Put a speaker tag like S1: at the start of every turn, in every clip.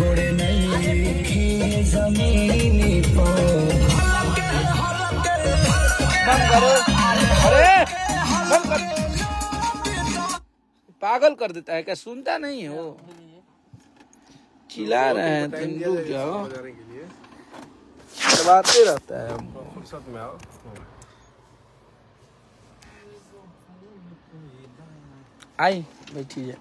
S1: गोड़े नहीं जमीनी
S2: करो। अरे पागल कर देता है क्या? सुनता नहीं है वो, चिल्ला रहे हैं तुम रुक जाओ, चलाते रहता है
S3: फुर्सत में आओ।
S2: आई बैठी है।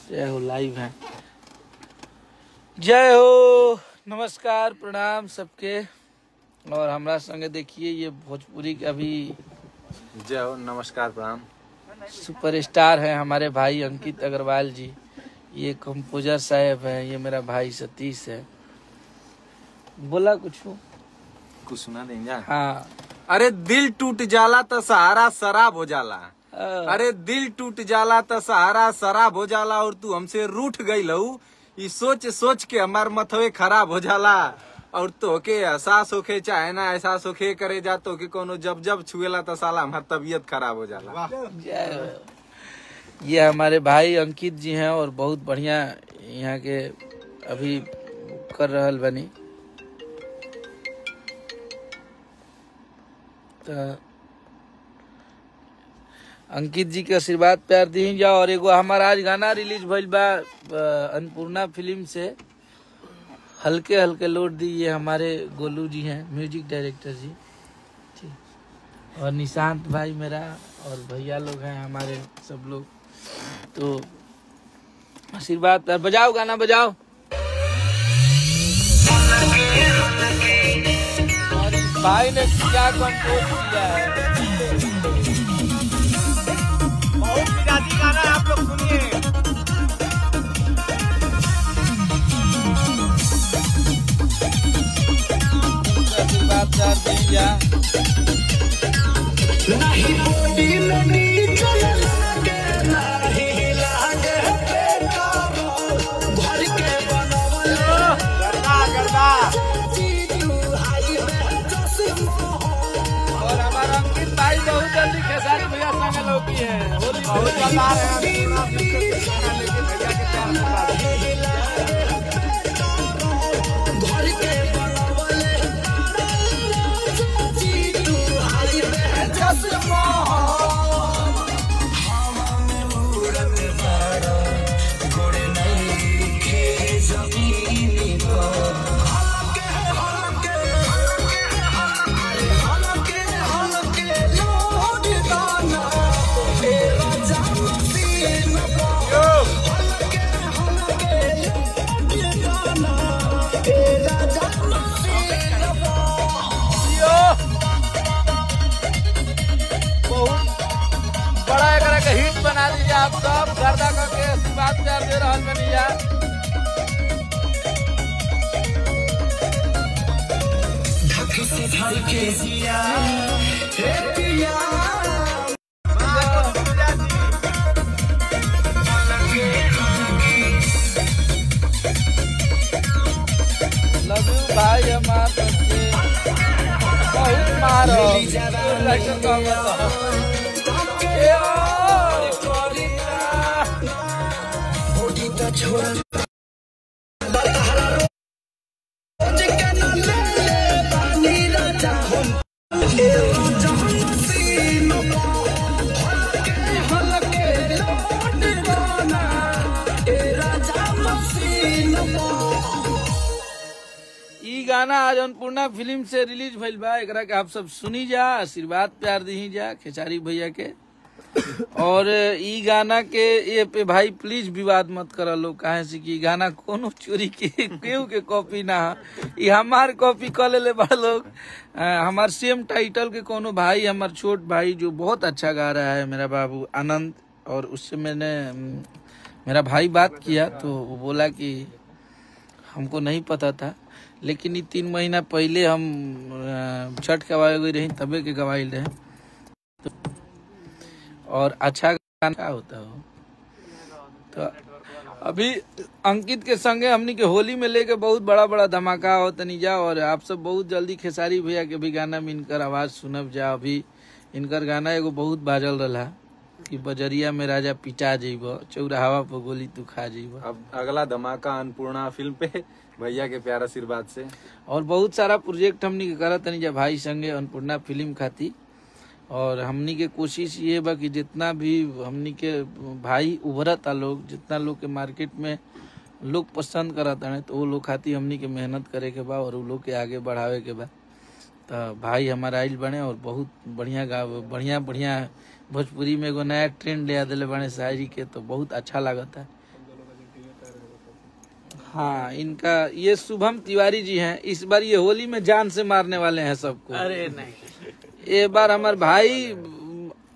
S2: जय हो, लाइव है। जय हो, नमस्कार प्रणाम सबके। और हमारा संगे देखिए ये भोजपुरी का भी
S3: जय हो, नमस्कार प्रणाम।
S2: सुपरस्टार है हमारे भाई अंकित अग्रवाल जी। ये कंपोजर साहब है, ये मेरा भाई सतीश है। बोला कुछ
S3: सुना देंगे।
S2: हाँ।
S3: अरे दिल टूट जाला तो सहारा शराब हो जाला। अरे दिल टूट जाला तो सहारा शराब हो जाला, और तू हमसे रूठ गई लहू, ये सोच सोच के हमार मथवे खराब हो जाला। और तो के एहसास होके चाहे ना एहसास होके करे जा तो के कोनो जब जब छुएला तो साला हमार तबीयत खराब हो जाला।
S2: ये हमारे भाई अंकित जी हैं और बहुत बढ़िया यहाँ के अभी कर रहल बनी। तो अंकित जी के आशीर्वाद प्यार दी जाओ। और एगो हमारा आज गाना रिलीज भइल बा अन्नपूर्णा फिल्म से, हल्के हल्के लौट दी। ये हमारे गोलू जी हैं, म्यूजिक डायरेक्टर जी, ठीक। और निशांत भाई मेरा और भैया लोग हैं हमारे सब लोग। तो आशीर्वाद प्यार, बजाओ गाना बजाओ। और इस भाई ने क्या कंपोज किया है,
S4: बहुत मिजाजी गाना है, आप लोग सुनिए।
S2: आशीर्वाद प्यार दीजिए।
S1: नहीं बॉडी में नीचे लागे नहीं लागे बेकाबू भर के बनवले
S4: गर्दा गर्दा।
S2: और हमारा अंकित भाई बहुत जल्दी खेसारी भैया संग लौकी है। होली
S4: बहुत बता रहे हैं पूरा फिल्म के गाना लेके भैया के प्यार से बात।
S1: भर के बनवले जीतू हाई में चश्मा हवा में उड़त बारा गोड़े नहीं खे जमीनी पर हलके हलके हलके हलके लोड दाना तेरा जामसीन पर हलके हलके लोड दाना तेरा जामसीन पर।
S2: बहुत बड़ा एकरा के हिट बना दीजिए आप सब, गर्दा करके आशीर्वाद प्यार दे रहल बनी जा।
S1: ढक से धर के जिया हे पिया
S2: लव यू भाई हमार बच्चे, बहुत मारो लाइटर का ए ओ कोरिया
S1: होठी तो छोड़ बतहरा रोज के न ले ले पानी राजा हम ए जहां सीन हलके हलके लौट गाना ए राजा मसीन
S2: ई गाना आज अन्नपूर्णा फिल्म से रिलीज भइल बा। एकरा के आप सब सुनी जा, आशीर्वाद प्यार दी जा खेसारी भैया के। और ई गाना के ये पे भाई प्लीज विवाद मत करा लोग, काहे से कि गाना कोनो चोरी के केहू के कॉपी ना है, ई हमार कॉपी कर ले बड़ा लोग। हमार सेम टाइटल के कोनो भाई, हमार छोट भाई जो बहुत अच्छा गा रहा है, मेरा बाबू आनंद। और उससे मैंने मेरा भाई बात किया तो वो बोला कि हमको नहीं पता था, लेकिन ये 3 महीना पहले हम छठ गवाए गई रही तबे के गवाइल रहे। और अच्छा गाना होता हो। तो अभी अंकित के संगे हमनी के होली में लेके बहुत बड़ा बड़ा धमाका हो तनी जा। और आप सब बहुत जल्दी खेसारी भैया के भी गाना में इनकर आवाज सुनब जा। अभी इनकर गाना एगो बहुत बाजल रहा कि बजरिया में राजा पिटा जेब, चौराहा पर गोली तू खा जेब।
S3: अब अगला धमाका अन्नपूर्णा फिल्म पे भैया के प्यार आशीर्वाद से।
S2: और बहुत सारा प्रोजेक्ट हमनी के करत तनी जा भाई संगे अन्नपूर्णा फिल्म खाती। और हमनी के कोशिश ये बा कि जितना भी हमनी के भाई उभरता लोग, जितना लोग के मार्केट में लोग पसंद करत है, तो वो लोग खाती हमनी के मेहनत करे के बा और वो लोग के आगे बढ़ावे के बा। तो भाई हमारा आइल बने और बहुत बढ़िया बढ़िया भोजपुरी में एगो नया ट्रेंड ले दिले बने शायरी के, तो बहुत अच्छा लागता है। हाँ, इनका ये शुभम तिवारी जी हैं। इस बार ये होली में जान से मारने वाले हैं सबको।
S5: अरे नहीं,
S2: ये बार हमारे भाई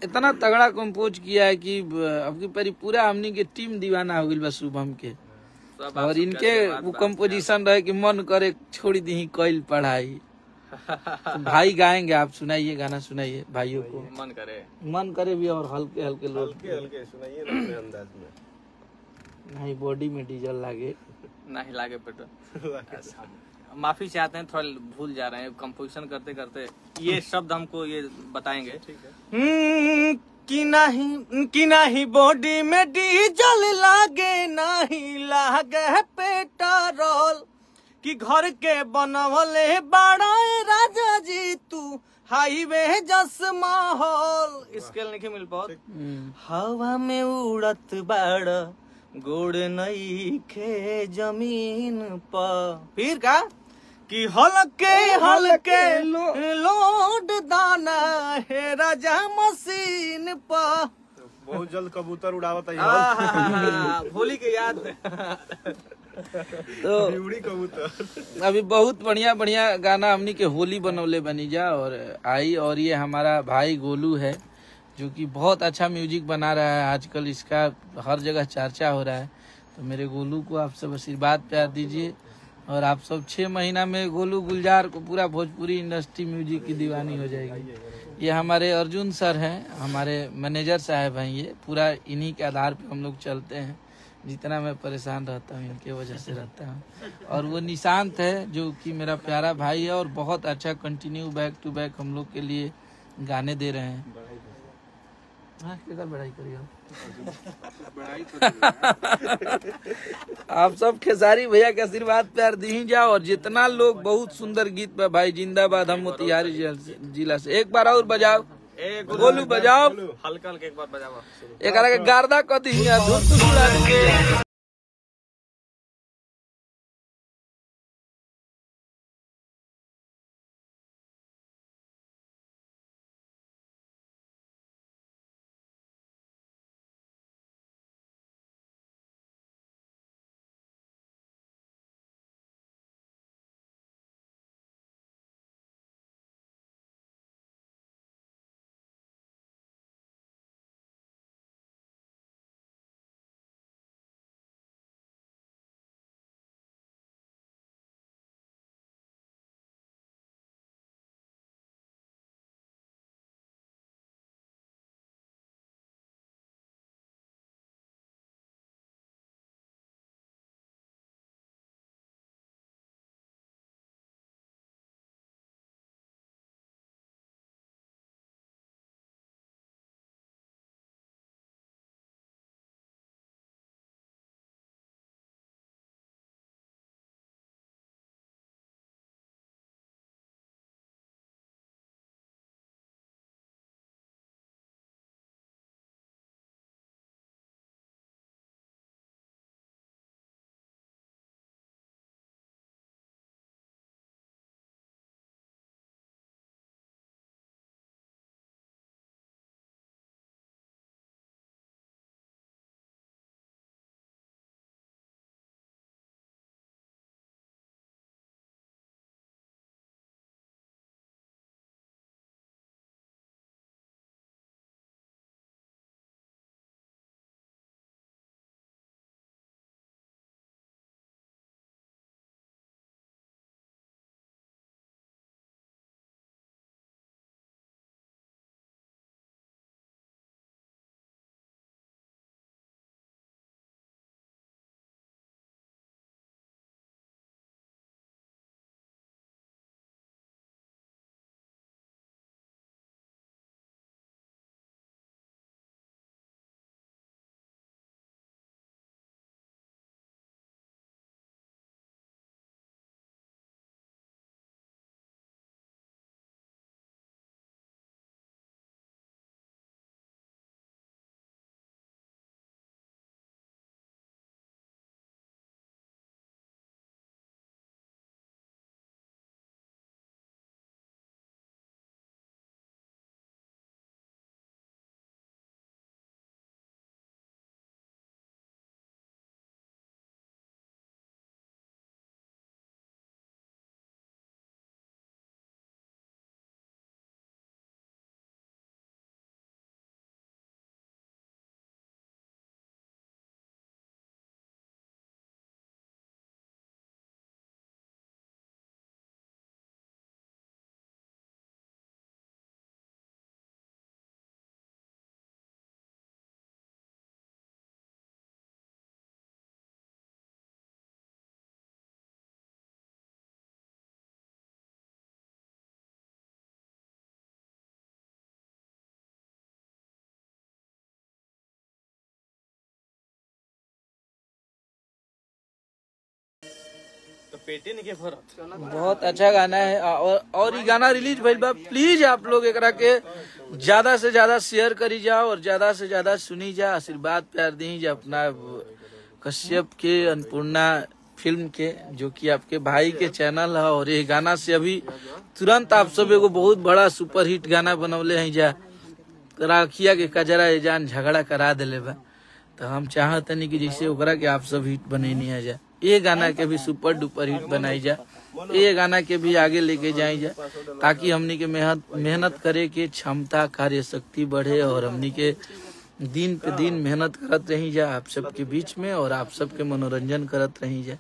S2: इतना तगड़ा कंपोज किया है कि अब की परी पूरा हमनी के टीम दीवाना हो गई बा शुभम के। और इनके वो कंपोजिशन रहे कि मन करे छोड़ दी कईल पढ़ाई। तो भाई गाएंगे, आप सुनाइए, गाना सुनाइए भाइयों को। मन करे भी और हल्के हल्के लोग
S4: हल्के सुनाइए ना अपने अंदाज में।
S2: नहीं बॉडी में डीजल लागे,
S5: नहीं लागे पेट्रोल। माफी चाहते हैं, थोड़ा भूल जा रहे हैं कंपोजिशन करते करते। ये शब्द हमको ये बताएंगे कि नहीं बॉडी में डीजल लागे, नहीं लागे पेट्रोल, कि घर के बनवले बड़ा राजा जी तू हाईवे जस माहौल। इसके नहीं मिल पाओ। हवा में उड़त बड़ा गोड़ नई खे जमीन पर, फिर का कि हल्के हल्के लोड दाना है राजा मशीन पर।
S4: बहुत जल्द कबूतर उड़ावत है
S5: होली के याद।
S2: तो
S4: उड़ी कबूतर।
S2: अभी बहुत बढ़िया बढ़िया गाना हमनी के होली बनौले बनी जा और आई। और ये हमारा भाई गोलू है जो कि बहुत अच्छा म्यूजिक बना रहा है, आजकल इसका हर जगह चर्चा हो रहा है। तो मेरे गोलू को आप सब आशीर्वाद प्यार दीजिए और आप सब 6 महीना में गोलू गुलजार को पूरा भोजपुरी इंडस्ट्री म्यूजिक की दीवानी हो जाएगी। ये हमारे अर्जुन सर हैं, हमारे मैनेजर साहब हैं। ये पूरा इन्हीं के आधार पे हम लोग चलते हैं। जितना मैं परेशान रहता हूँ इनके वजह से रहता हूँ। और वो निशांत है जो कि मेरा प्यारा भाई है और बहुत अच्छा कंटिन्यू बैक टू बैक हम लोग के लिए गाने दे रहे हैं। हाँ, बढ़ाई करिए आप सब खेसारी भैया के आशीर्वाद प्यार दी जाओ। और जितना लोग बहुत सुंदर गीत पे भाई जिंदाबाद हम मोतिहारी जिला से। एक बार और बजाओ गोलू, बजाओ
S5: हल्का हल्का एक बार बजाओ।
S2: एक गार्दा कदी
S5: पेटे नहीं के भरत।
S2: बहुत अच्छा गाना है और ये गाना रिलीज भइल बा। प्लीज आप लोग एकरा के ज्यादा से ज्यादा शेयर करी जाओ और ज्यादा से ज्यादा सुनी जा, आशीर्वाद प्यार दी जा अपना कश्यप के अन्नपूर्णा फिल्म के, जो कि आपके भाई के चैनल है। और ये गाना से अभी तुरंत आप सब एगो बहुत बड़ा सुपर हिट गाना बनौले हैं जा, राखिया के कजरा ये जान झगड़ा करा दिले बा। तो हम चाहते नहीं कि जैसे ओकरा के आप सब हिट बनैनी है जा, ये गाना के भी सुपर डुपर हिट बनाई जा, ये गाना के भी आगे लेके जाए जा, ताकि हमनी के मेहनत करे के क्षमता कार्य शक्ति बढ़े और हमनी के दिन पे दिन मेहनत करत रही जा आप सबके बीच में और आप सबके मनोरंजन करत रही जा।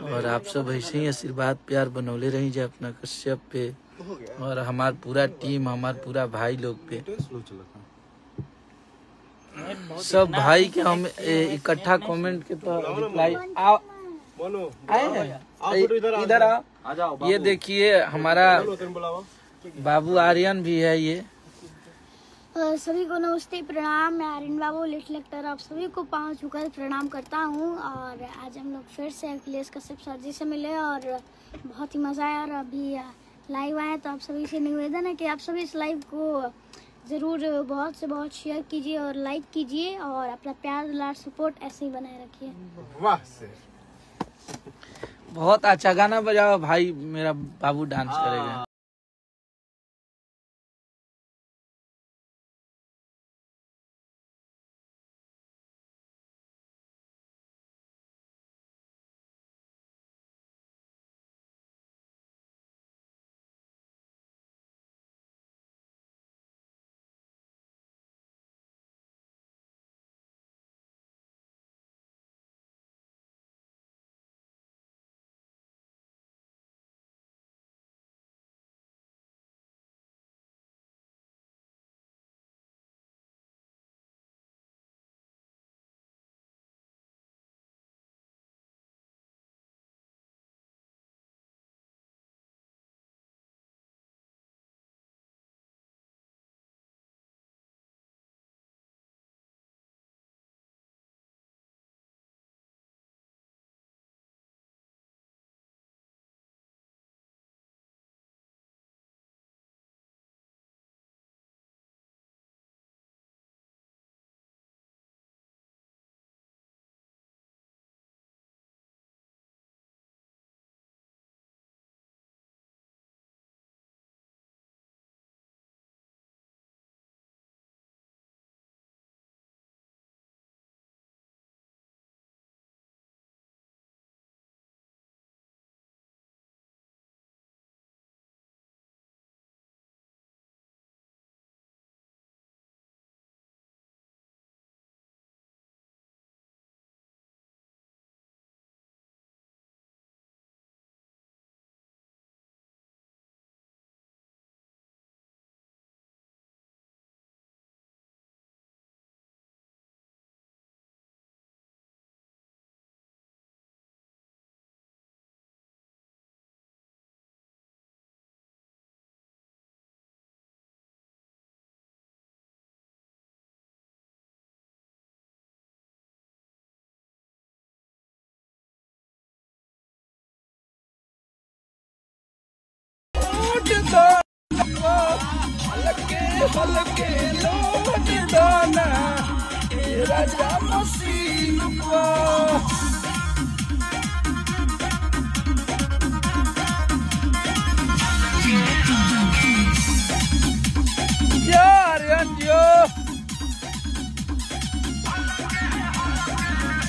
S2: और आप सब ऐसे ही आशीर्वाद प्यार बनौले रही जा अपना कश्यप पे और हमार पूरा टीम, हमार पूरा भाई लोग पे। सब भाई के हम इकट्ठा कमेंट के तो रिप्लाई आए हैं। इधर आओ, ये देखिए हमारा बाबू आर्यन भी है। ये
S6: सभी को नमस्ते, प्रणाम। मैं आर्यन बाबू लिटिल एक्टर आप सभी को पाँव छूकर प्रणाम करता हूँ। और आज हम लोग फिर से अखिलेश कश्यप सर जी से मिले और बहुत ही मज़ा आया। और अभी लाइव आए तो आप सभी से निवेदन है कि आप सभी इस लाइव को ज़रूर बहुत से बहुत शेयर कीजिए और लाइक कीजिए और अपना प्यार दुलार सपोर्ट ऐसे ही बनाए रखिए।
S4: वाह सर,
S2: बहुत अच्छा गाना बजाओ भाई, मेरा बाबू डांस करेगा।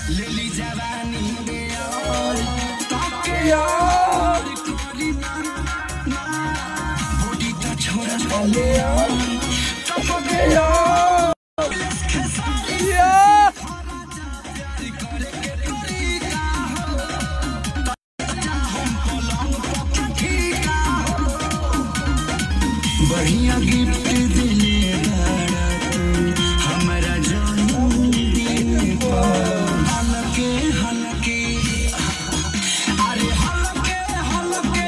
S1: लिली जवानी बूढ़ी तो छोड़ बढ़िया गिफ्ट दिले बड़ा तू हमारा जन्मदिन पर हलके हलके अरे हलके हलके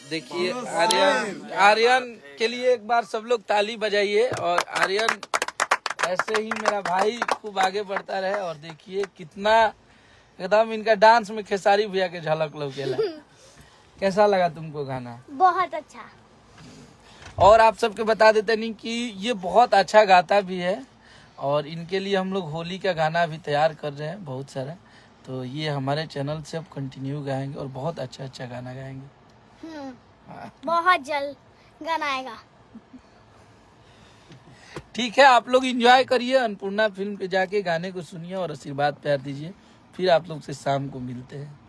S2: देखिए आर्यन के लिए एक बार सब लोग ताली बजाइए। और आर्यन ऐसे ही मेरा भाई खूब आगे बढ़ता रहे। और देखिए कितना एकदम इनका डांस में खेसारी भैया के झलक लौकेला। कैसा लगा तुमको गाना?
S6: बहुत अच्छा।
S2: और आप सबके बता देते नहीं कि ये बहुत अच्छा गाता भी है और इनके लिए हम लोग होली का गाना भी तैयार कर रहे हैं बहुत सारा। तो ये हमारे चैनल से अब कंटिन्यू गाएंगे और बहुत अच्छा अच्छा गाना गाएंगे।
S6: बहुत जल्द गाना आएगा।
S2: ठीक है, आप लोग एंजॉय करिए, अन्नपूर्णा फिल्म पे जाके गाने को सुनिए और आशीर्वाद प्यार दीजिए। फिर आप लोग से शाम को मिलते हैं।